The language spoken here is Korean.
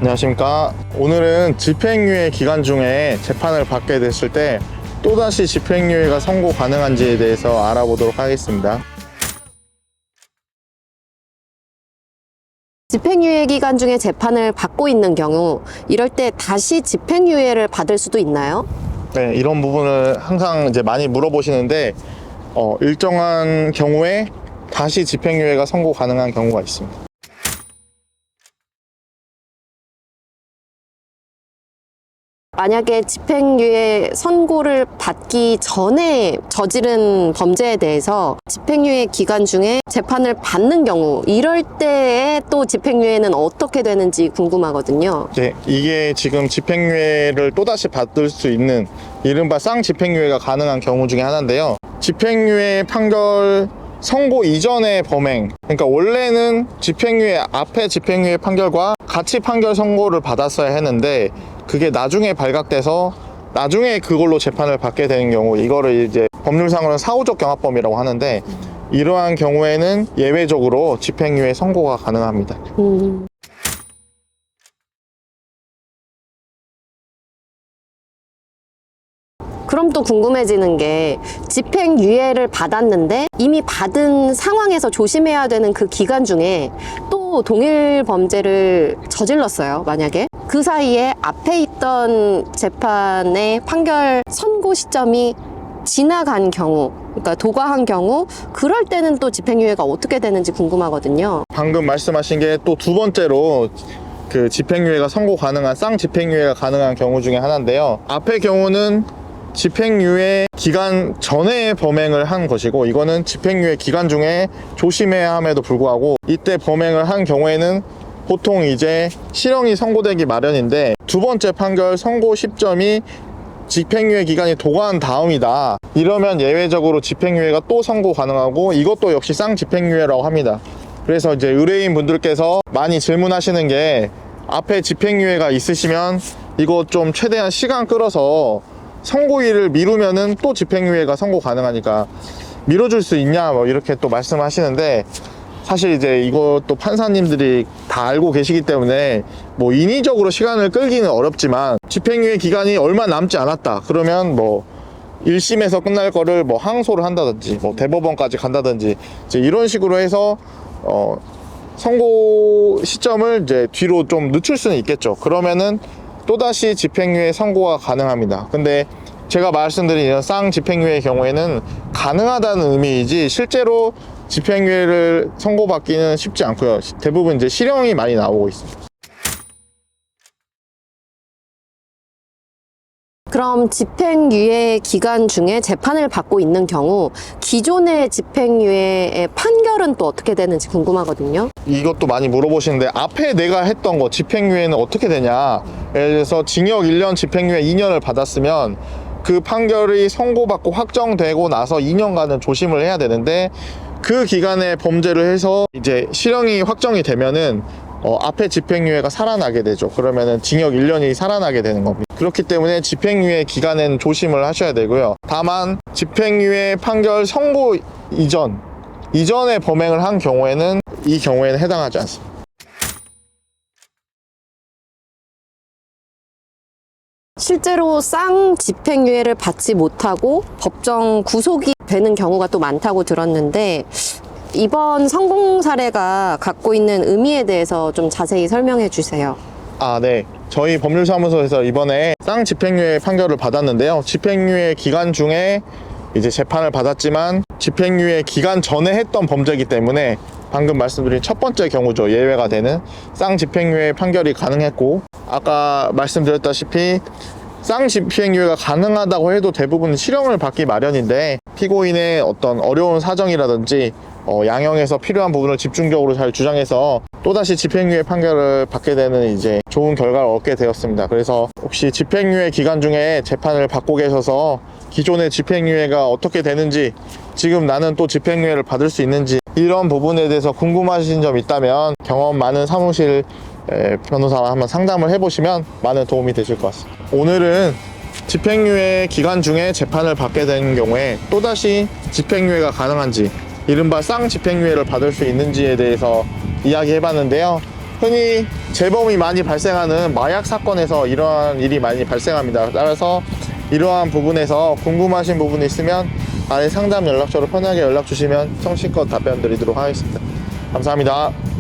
안녕하십니까. 오늘은 집행유예 기간 중에 재판을 받게 됐을 때 또다시 집행유예가 선고 가능한지에 대해서 알아보도록 하겠습니다. 집행유예 기간 중에 재판을 받고 있는 경우 이럴 때 다시 집행유예를 받을 수도 있나요? 네, 이런 부분을 항상 이제 많이 물어보시는데 일정한 경우에 다시 집행유예가 선고 가능한 경우가 있습니다. 만약에 집행유예 선고를 받기 전에 저지른 범죄에 대해서 집행유예 기간 중에 재판을 받는 경우 이럴 때에 또 집행유예는 어떻게 되는지 궁금하거든요. 네, 이게 지금 집행유예를 또다시 받을 수 있는 이른바 쌍집행유예가 가능한 경우 중에 하나인데요. 집행유예 판결 선고 이전의 범행, 그러니까 원래는 집행유예 앞에 집행유예 판결과 같이 판결 선고를 받았어야 했는데 그게 나중에 발각돼서 나중에 그걸로 재판을 받게 되는 경우, 이거를 이제 법률상으로는 사후적 경합범이라고 하는데 이러한 경우에는 예외적으로 집행유예 선고가 가능합니다. 그럼 또 궁금해지는 게 집행유예를 받았는데 이미 받은 상황에서 조심해야 되는 그 기간 중에 또 동일 범죄를 저질렀어요. 만약에 그 사이에 앞에 있던 재판의 판결 선고 시점이 지나간 경우, 그러니까 도과한 경우, 그럴 때는 또 집행유예가 어떻게 되는지 궁금하거든요. 방금 말씀하신 게 또 두 번째로 그 집행유예가 선고 가능한 쌍집행유예가 가능한 경우 중에 하나인데요. 앞의 경우는 집행유예 기간 전에 범행을 한 것이고, 이거는 집행유예 기간 중에 조심해야 함에도 불구하고 이때 범행을 한 경우에는 보통 이제 실형이 선고되기 마련인데 두 번째 판결 선고 시점이 집행유예 기간이 도과한 다음이다, 이러면 예외적으로 집행유예가 또 선고 가능하고 이것도 역시 쌍집행유예라고 합니다. 그래서 이제 의뢰인 분들께서 많이 질문하시는 게 앞에 집행유예가 있으시면 이거 좀 최대한 시간 끌어서 선고일을 미루면은 또 집행유예가 선고 가능하니까 미뤄줄 수 있냐 뭐 이렇게 또 말씀하시는데, 사실 이제 이것도 판사님들이 다 알고 계시기 때문에 뭐 인위적으로 시간을 끌기는 어렵지만 집행유예 기간이 얼마 남지 않았다 그러면 뭐 1심에서 끝날 거를 뭐 항소를 한다든지 뭐 대법원까지 간다든지 이제 이런 식으로 해서 선고 시점을 이제 뒤로 좀 늦출 수는 있겠죠. 그러면은 또다시 집행유예 선고가 가능합니다. 근데 제가 말씀드린 이런 쌍집행유예의 경우에는 가능하다는 의미이지 실제로 집행유예를 선고받기는 쉽지 않고요. 대부분 이제 실형이 많이 나오고 있습니다. 그럼 집행유예 기간 중에 재판을 받고 있는 경우 기존의 집행유예의 판결은 또 어떻게 되는지 궁금하거든요. 이것도 많이 물어보시는데 앞에 내가 했던 거 집행유예는 어떻게 되냐, 예를 들어서 징역 1년 집행유예 2년을 받았으면 그 판결이 선고받고 확정되고 나서 2년간은 조심을 해야 되는데 그 기간에 범죄를 해서 이제 실형이 확정이 되면은 앞에 집행유예가 살아나게 되죠. 그러면은 징역 1년이 살아나게 되는 겁니다. 그렇기 때문에 집행유예 기간엔 조심을 하셔야 되고요. 다만 집행유예 판결 선고 이전에 범행을 한 경우에는 이 경우에는 해당하지 않습니다. 실제로 쌍집행유예를 받지 못하고 법정 구속이 되는 경우가 또 많다고 들었는데 이번 성공 사례가 갖고 있는 의미에 대해서 좀 자세히 설명해 주세요. 네. 저희 법률사무소에서 이번에 쌍집행유예 판결을 받았는데요. 집행유예 기간 중에 이제 재판을 받았지만 집행유예 기간 전에 했던 범죄이기 때문에 방금 말씀드린 첫 번째 경우죠. 예외가 되는 쌍집행유예 판결이 가능했고, 아까 말씀드렸다시피 쌍집행유예가 가능하다고 해도 대부분 실형을 받기 마련인데 피고인의 어떤 어려운 사정이라든지 양형에서 필요한 부분을 집중적으로 잘 주장해서 또다시 집행유예 판결을 받게 되는 이제 좋은 결과를 얻게 되었습니다. 그래서 혹시 집행유예 기간 중에 재판을 받고 계셔서 기존의 집행유예가 어떻게 되는지, 지금 나는 또 집행유예를 받을 수 있는지 이런 부분에 대해서 궁금하신 점 있다면 경험 많은 사무실 변호사와 한번 상담을 해보시면 많은 도움이 되실 것 같습니다. 오늘은 집행유예 기간 중에 재판을 받게 되는 경우에 또다시 집행유예가 가능한지, 이른바 쌍집행유예를 받을 수 있는지에 대해서 이야기해봤는데요. 흔히 재범이 많이 발생하는 마약 사건에서 이러한 일이 많이 발생합니다. 따라서 이러한 부분에서 궁금하신 부분이 있으면 아래 상담 연락처로 편하게 연락 주시면 성실껏 답변 드리도록 하겠습니다. 감사합니다.